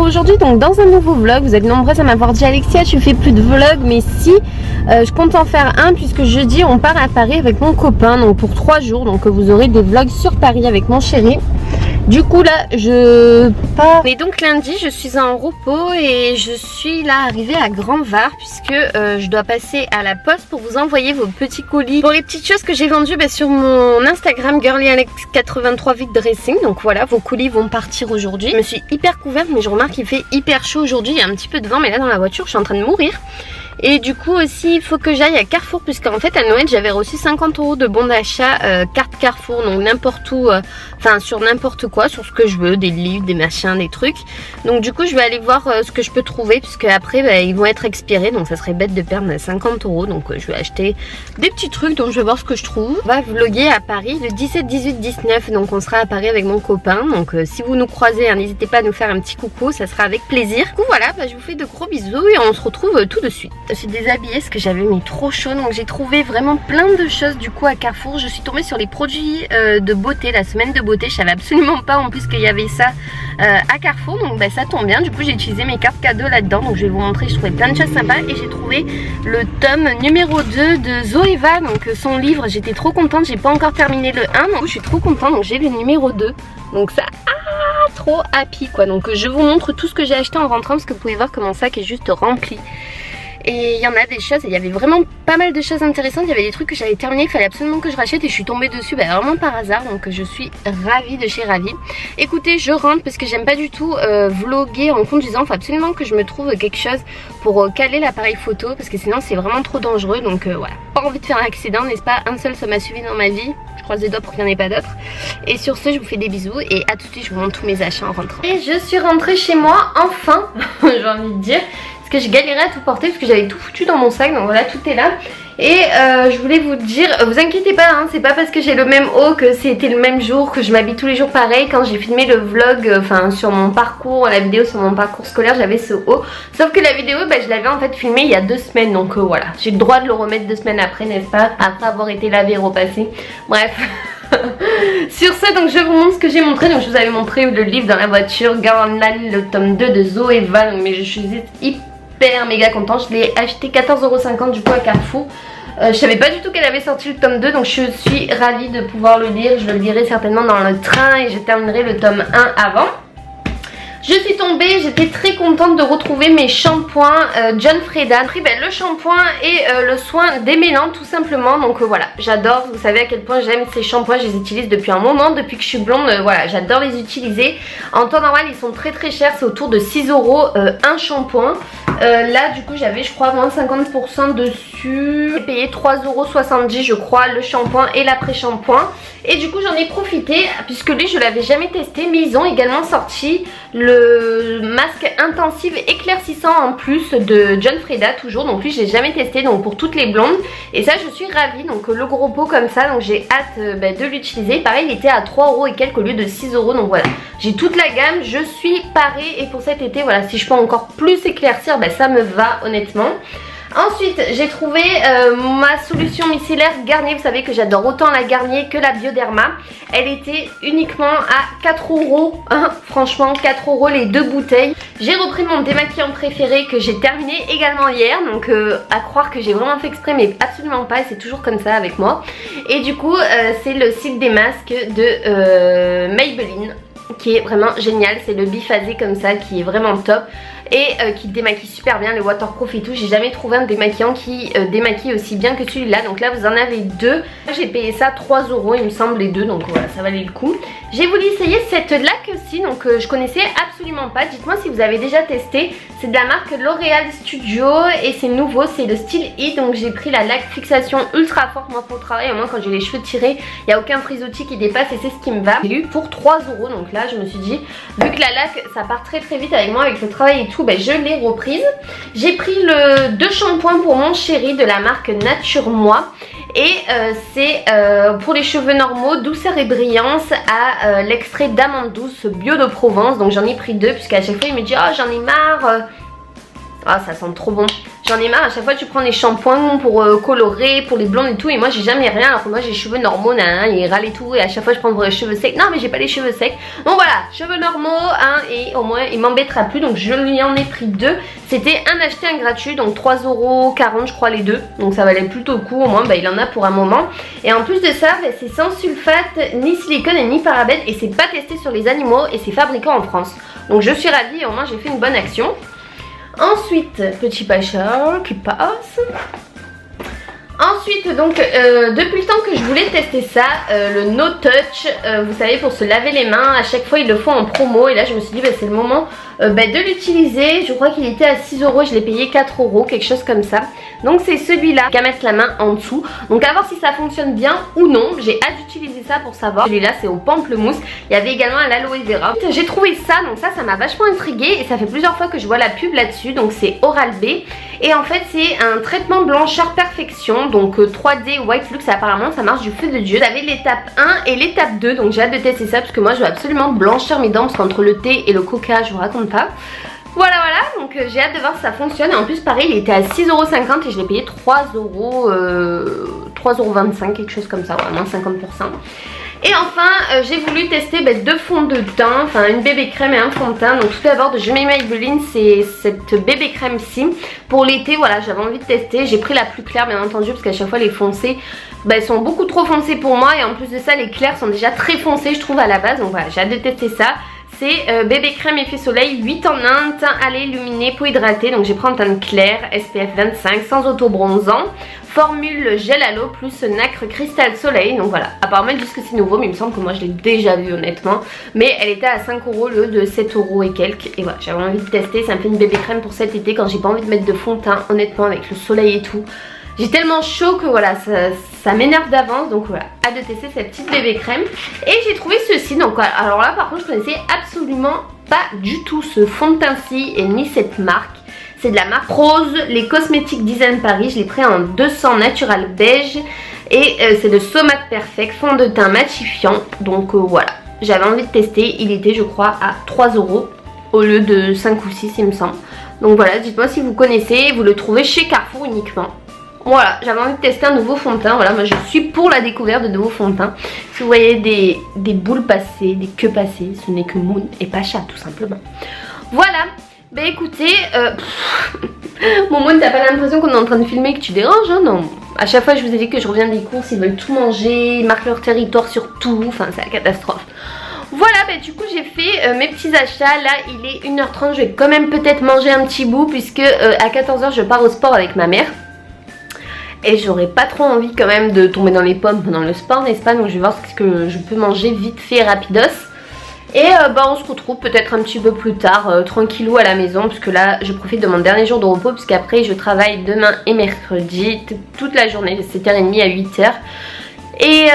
retrouve aujourd'hui donc dans un nouveau vlog. Vous êtes nombreuses à m'avoir dit Alexia tu fais plus de vlog, mais si je compte en faire un puisque jeudi on part à Paris avec mon copain donc pour 3 jours, donc vous aurez des vlogs sur Paris avec mon chéri. Du coup là je pars. Et donc lundi je suis en repos et je suis là arrivée à Grand Var puisque je dois passer à la poste pour vous envoyer vos petits colis pour les petites choses que j'ai vendues sur mon Instagram girlyalex83 vite dressing. Donc voilà, vos colis vont partir aujourd'hui. Je me suis hyper couverte mais je remarque qu'il fait hyper chaud aujourd'hui. Il y a un petit peu de vent mais là dans la voiture je suis en train de mourir. Et du coup aussi il faut que j'aille à Carrefour puisqu'en fait à Noël j'avais reçu 50 € de bon d'achat carte Carrefour, donc n'importe où, enfin sur n'importe quoi, sur ce que je veux, des livres, des machins, des trucs. Donc du coup je vais aller voir ce que je peux trouver puisque après ils vont être expirés, donc ça serait bête de perdre 50 €. Donc je vais acheter des petits trucs, donc je vais voir ce que je trouve. On va vlogger à Paris le 17, 18, 19, donc on sera à Paris avec mon copain. Donc si vous nous croisez, hein, n'hésitez pas à nous faire un petit coucou, ça sera avec plaisir. Du coup voilà, je vous fais de gros bisous et on se retrouve tout de suite. Je suis déshabillée parce que j'avais mis trop chaud, donc j'ai trouvé vraiment plein de choses du coup à Carrefour. Je suis tombée sur les produits de beauté, la semaine de beauté. Je savais absolument pas en plus qu'il y avait ça à Carrefour, donc ça tombe bien. Du coup j'ai utilisé mes cartes cadeaux là-dedans, donc je vais vous montrer. Je trouvais plein de choses sympas et j'ai trouvé le tome numéro 2 de Zoeva, donc son livre. J'étais trop contente, j'ai pas encore terminé le 1, donc je suis trop contente, donc j'ai le numéro 2, donc ça trop happy quoi. Donc je vous montre tout ce que j'ai acheté en rentrant parce que vous pouvez voir que mon sac est juste rempli. Et il y en a des choses, et il y avait vraiment pas mal de choses intéressantes. Il y avait des trucs que j'avais terminé, il fallait absolument que je rachète et je suis tombée dessus vraiment par hasard. Donc je suis ravie de chez ravie. Écoutez, je rentre parce que j'aime pas du tout vlogger en conduisant. Il faut absolument que je me trouve quelque chose pour caler l'appareil photo parce que sinon c'est vraiment trop dangereux. Donc voilà, pas envie de faire un accident, n'est-ce pas? Un seul ça m'a suivi dans ma vie. Je croise les doigts pour qu'il n'y en ait pas d'autres. Et sur ce je vous fais des bisous et à tout de suite je vous montre tous mes achats en rentrant. Et je suis rentrée chez moi enfin, j'ai envie de dire. Que je galérais à tout porter parce que j'avais tout foutu dans mon sac, donc voilà, tout est là. Et je voulais vous dire, vous inquiétez pas, hein, c'est pas parce que j'ai le même haut que c'était le même jour, que je m'habille tous les jours pareil. Quand j'ai filmé le vlog, enfin sur mon parcours, la vidéo sur mon parcours scolaire, j'avais ce haut. Sauf que la vidéo, je l'avais en fait filmée il y a 2 semaines, donc voilà, j'ai le droit de le remettre 2 semaines après, n'est-ce pas, après avoir été lavé et repassé. Bref. Sur ce, donc je vous montre ce que j'ai montré. Donc je vous avais montré le livre dans la voiture, Garland, le tome 2 de Zoeva, mais je suis hyper méga contente. Je l'ai acheté 14,50 € du coup à Carrefour. Je savais pas du tout qu'elle avait sorti le tome 2, donc je suis ravie de pouvoir le lire. Je le lirai certainement dans le train et je terminerai le tome 1 avant. Je suis tombée, j'étais très contente de retrouver mes shampoings John Frieda. J'ai pris le shampoing et le soin démêlant tout simplement. Donc voilà, j'adore, vous savez à quel point j'aime ces shampoings. Je les utilise depuis un moment, depuis que je suis blonde, voilà, j'adore les utiliser. En temps normal ils sont très cher, c'est autour de 6 € un shampoing. Là du coup j'avais je crois moins 50% dessus. J'ai payé 3,70 € je crois le shampoing et l'après-shampoing. Et du coup j'en ai profité puisque lui je l'avais jamais testé, mais ils ont également sorti le masque intensif éclaircissant en plus de John Frieda toujours. Donc lui j'ai jamais testé, donc pour toutes les blondes. Et ça je suis ravie, donc le gros pot comme ça, donc j'ai hâte de l'utiliser. Pareil il était à 3 € et quelques au lieu de 6 €, donc voilà, j'ai toute la gamme, je suis parée. Et pour cet été voilà, si je peux encore plus éclaircir, ça me va honnêtement. Ensuite j'ai trouvé ma solution micellaire Garnier. Vous savez que j'adore autant la Garnier que la Bioderma. Elle était uniquement à 4 €, hein, franchement 4 € les 2 bouteilles. J'ai repris mon démaquillant préféré que j'ai terminé également hier. Donc à croire que j'ai vraiment fait exprès, mais absolument pas, c'est toujours comme ça avec moi. Et du coup c'est le Cils des masques de Maybelline qui est vraiment génial. C'est le biphasé comme ça qui est vraiment top et qui démaquille super bien, le waterproof et tout. J'ai jamais trouvé un démaquillant qui démaquille aussi bien que celui-là. Donc là vous en avez 2. J'ai payé ça 3 € il me semble les 2, donc voilà, ça valait le coup. J'ai voulu essayer cette laque aussi, donc je connaissais absolument pas. Dites-moi si vous avez déjà testé. C'est de la marque L'Oréal Studio et c'est nouveau, c'est le style Heat. Donc j'ai pris la laque fixation ultra forte moi pour le travail. Au moins quand j'ai les cheveux tirés, il n'y a aucun frisottis qui dépasse et c'est ce qui me va. J'ai eu pour 3 €, donc là je me suis dit, vu que la laque ça part très vite avec moi avec le travail et tout, je l'ai reprise. J'ai pris le 2 shampoings pour mon chéri de la marque Nature Moi. Et c'est pour les cheveux normaux, douceur et brillance à l'extrait d'amande douce bio de Provence. Donc j'en ai pris 2 puisqu'à chaque fois il me dit oh j'en ai marre. Ah ça sent trop bon. J'en ai marre, à chaque fois tu prends des shampoings pour colorer, pour les blondes et tout, et moi j'ai jamais rien, alors que moi j'ai les cheveux normaux, hein, et râle et tout, et à chaque fois je prends pour les cheveux secs. Non mais j'ai pas les cheveux secs. Donc voilà, cheveux normaux, hein, et au moins il m'embêtera plus, donc je lui en ai pris 2. C'était un acheté un gratuit, donc 3,40 € je crois les deux, donc ça valait plutôt le coup, au moins bah, il en a pour un moment. Et en plus de ça, bah, c'est sans sulfate, ni silicone et ni parabène, et c'est pas testé sur les animaux, et c'est fabriqué en France. Donc je suis ravie, au moins j'ai fait une bonne action. Ensuite, petit pacha qui passe. Ensuite, donc, depuis le temps que je voulais tester ça, le No Touch, vous savez, pour se laver les mains, à chaque fois ils le font en promo. Et là, je me suis dit, bah, c'est le moment de l'utiliser. Je crois qu'il était à 6 €, je l'ai payé 4 €, quelque chose comme ça. Donc, c'est celui-là, qu'à mettre la main en dessous. Donc, à voir si ça fonctionne bien ou non. J'ai hâte d'utiliser ça pour savoir. Celui-là, c'est au pamplemousse. Il y avait également à l'aloe vera. J'ai trouvé ça, donc ça m'a vachement intriguée. Et ça fait plusieurs fois que je vois la pub là-dessus. Donc, c'est Oral-B. Et en fait, c'est un traitement blancheur perfection. Donc 3D White Lux, apparemment ça marche du feu de Dieu. Vous avez l'étape 1 et l'étape 2, donc j'ai hâte de tester ça parce que moi je veux absolument blanchir mes dents, parce qu'entre le thé et le coca je vous raconte pas. Voilà, donc j'ai hâte de voir si ça fonctionne. Et en plus pareil, il était à 6,50 € et je l'ai payé 3,25 €, quelque chose comme ça, vraiment 50%. Et enfin, j'ai voulu tester 2 fonds de teint, enfin une bébé crème et un fond de teint. Donc tout d'abord de Jumé Maybelline, c'est cette bébé crème-ci. Pour l'été, voilà, j'avais envie de tester. J'ai pris la plus claire bien entendu, parce qu'à chaque fois les foncées, elles sont beaucoup trop foncées pour moi. Et en plus de ça, les clairs sont déjà très foncés je trouve à la base. Donc voilà, j'ai hâte de tester ça. C'est bébé crème effet soleil 8 en 1, teint allé, illuminé, peau hydratée. Donc j'ai pris un teint clair, SPF 25, sans auto-bronzant. Formule gel à l'eau plus nacre cristal soleil. Donc voilà, apparemment ils disent que c'est nouveau, mais il me semble que moi je l'ai déjà vu honnêtement. Mais elle était à 5 € au lieu de 7 € et quelques. Et voilà, j'avais envie de tester, ça me fait une bébé crème pour cet été quand j'ai pas envie de mettre de fond de teint, honnêtement, avec le soleil et tout. J'ai tellement chaud que voilà, ça m'énerve d'avance. Donc voilà, hâte de tester cette petite bébé crème. Et j'ai trouvé ceci, donc alors là par contre je connaissais absolument pas du tout ce fond de teint-ci et ni cette marque. C'est de la marque Rose, les cosmétiques Design Paris. Je l'ai pris en 200 natural beige. Et c'est le So Matte Perfect, fond de teint matifiant. Donc voilà, j'avais envie de tester. Il était je crois à 3 € au lieu de 5 ou 6 il me semble. Donc voilà, dites-moi si vous connaissez. Vous le trouvez chez Carrefour uniquement. Voilà, j'avais envie de tester un nouveau fond de teint. Voilà, moi je suis pour la découverte de nouveaux fonds de teint. Si vous voyez des boules passées, des queues passées, ce n'est que Moon et Pacha tout simplement. Voilà. Bah écoutez, bon Moon, t'as pas l'impression qu'on est en train de filmer et que tu déranges, hein? Non. À chaque fois je vous ai dit que je reviens des courses, ils veulent tout manger, ils marquent leur territoire sur tout, enfin c'est la catastrophe. Voilà, bah du coup j'ai fait mes petits achats. Là il est 1 h 30, je vais quand même peut-être manger un petit bout puisque à 14 h je pars au sport avec ma mère. Et j'aurais pas trop envie quand même de tomber dans les pommes pendant le sport, n'est-ce pas? Donc je vais voir ce que je peux manger vite fait rapidos. Et on se retrouve peut-être un petit peu plus tard, tranquillou à la maison, puisque là je profite de mon dernier jour de repos, puisqu'après je travaille demain et mercredi toute la journée de 7h30 à 8h. Et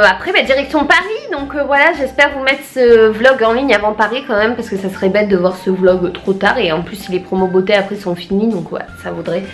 après direction Paris. Donc voilà, j'espère vous mettre ce vlog en ligne avant Paris quand même, parce que ça serait bête de voir ce vlog trop tard. Et en plus si les promos beauté après sont finis, donc voilà, ça vaudrait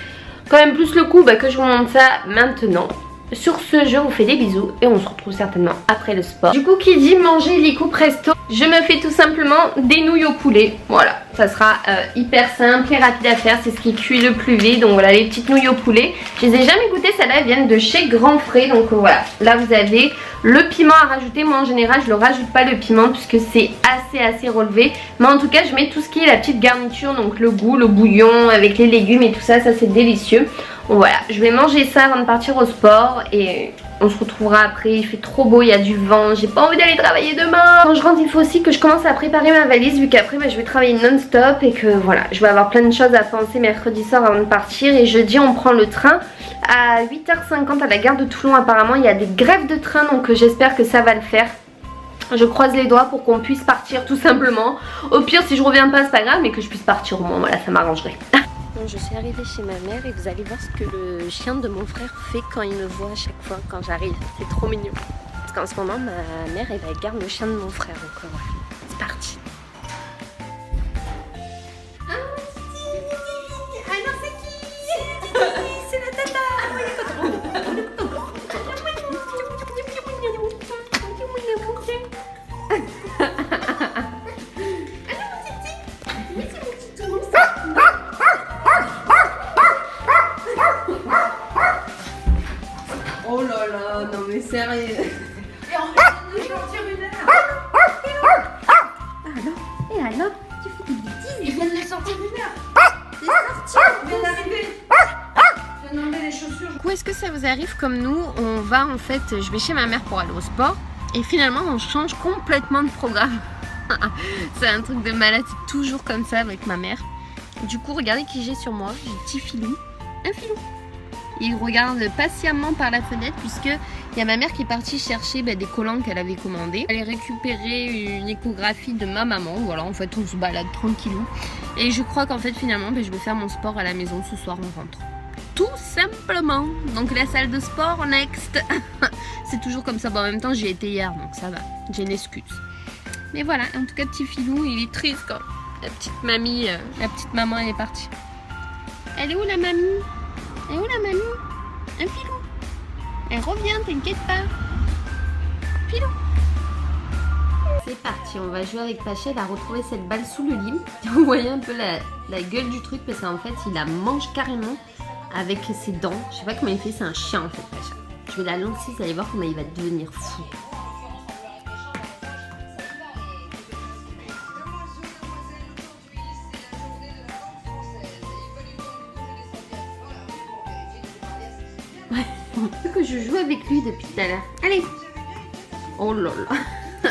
quand même plus le coup que je vous montre ça maintenant. Sur ce, je vous fais des bisous et on se retrouve certainement après le sport. Du coup, qui dit manger lico presto, je me fais tout simplement des nouilles au poulet. Voilà, ça sera hyper simple et rapide à faire, c'est ce qui cuit le plus vite. Donc voilà, les petites nouilles au poulet. Je les ai jamais goûtées, celles-là viennent de chez Grand Frais. Donc voilà, là vous avez le piment à rajouter. Moi en général je ne rajoute pas le piment puisque c'est assez relevé. Mais en tout cas je mets tout ce qui est la petite garniture, donc le goût, le bouillon avec les légumes et tout ça, ça c'est délicieux. Bon, voilà, je vais manger ça avant de partir au sport et on se retrouvera après. Il fait trop beau, il y a du vent, j'ai pas envie d'aller travailler demain. Quand je rentre il faut aussi que je commence à préparer ma valise, vu qu'après je vais travailler non-stop et que voilà, je vais avoir plein de choses à penser mercredi soir avant de partir. Et jeudi on prend le train à 8h50 à la gare de Toulon. Apparemment il y a des grèves de train, donc j'espère que ça va le faire. Je croise les doigts pour qu'on puisse partir tout simplement. Au pire si je reviens pas c'est pas grave, mais que je puisse partir au moins, voilà, ça m'arrangerait. Donc je suis arrivée chez ma mère et vous allez voir ce que le chien de mon frère fait quand il me voit à chaque fois quand j'arrive. C'est trop mignon. Parce qu'en ce moment ma mère elle garde le chien de mon frère, donc voilà, c'est parti. Alors c'est qui? C'est la tata. sérieux. Et on va nous sortir une heure. Et alors, tu fais des bêtises. Ils viennent de sortir une heure. C'est sorti. Je viens d'arriver. Je viens d'enlever les chaussures. Du coup, est-ce que ça vous arrive comme nous? On va en fait, je vais chez ma mère pour aller au sport et finalement on change complètement de programme. C'est un truc de malade, c'est toujours comme ça avec ma mère. Du coup, regardez qui j'ai sur moi, j'ai petit filou, un filou. Il regarde patiemment par la fenêtre puisque il y a ma mère qui est partie chercher des collants qu'elle avait commandés. Elle a récupéré une échographie de ma maman. Voilà, en fait on se balade tranquillou. Et je crois qu'en fait finalement je vais faire mon sport à la maison ce soir en rentrant. Tout simplement. Donc la salle de sport, next. C'est toujours comme ça. Bon, en même temps j'y étais hier donc ça va. J'ai une excuse. Mais voilà, en tout cas petit filou, il est triste quand la petite mamie, la petite maman elle est partie. Elle est où la mamie? Elle est où la mamie? Un filou. Elle revient, t'inquiète pas. Filou. C'est parti, on va jouer avec Pacha. Il a retrouvé cette balle sous le lit. Vous voyez un peu la gueule du truc parce qu'en fait il la mange carrément avec ses dents. Je sais pas comment il fait, c'est un chien en fait Pacha. Je vais la lancer, vous allez voir comment il va devenir fou. Que je joue avec lui depuis tout à l'heure. Allez. Oh là là.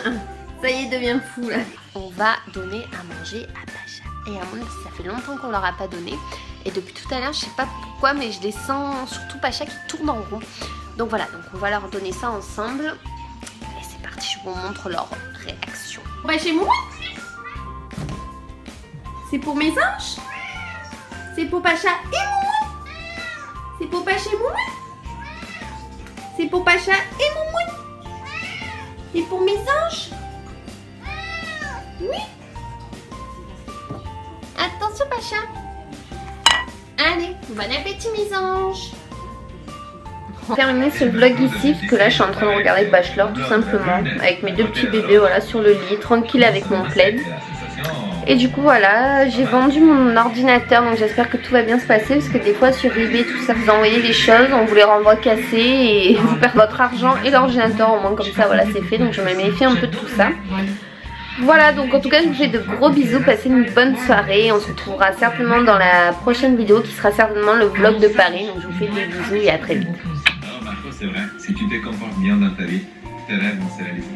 Ça y est, il devient fou là. On va donner à manger à Pacha. Et à mon avis, ça fait longtemps qu'on leur a pas donné. Et depuis tout à l'heure, je sais pas pourquoi, mais je les sens, surtout Pacha qui tourne en rond. Donc voilà, donc on va leur donner ça ensemble. Et c'est parti, je vous montre leur réaction. On va chez moi. C'est pour mes anges. C'est pour Pacha et Moumou. C'est pour Pacha et Moumou. C'est pour Pacha et Moumou. C'est pour mes anges. Oui. Attention Pacha. Allez, bon appétit mes anges. On va terminer ce vlog ici parce que là je suis en train de regarder Bachelor tout simplement. Avec mes deux petits bébés voilà sur le lit, tranquille avec mon plaid. Et du coup voilà, j'ai vendu mon ordinateur donc j'espère que tout va bien se passer parce que des fois sur eBay tout ça vous envoyez des choses, on vous les renvoie cassées et vous perdez votre argent et l'ordinateur au moins comme ça voilà c'est fait donc je me méfie un peu de tout ça. Voilà donc en tout cas je vous fais de gros bisous, passez une bonne soirée, on se retrouvera certainement dans la prochaine vidéo qui sera certainement le vlog de Paris donc je vous fais des bisous et à très vite. Alors Marco c'est vrai, si tu te comportes bien dans ta vie, tes rêves vont se réaliser.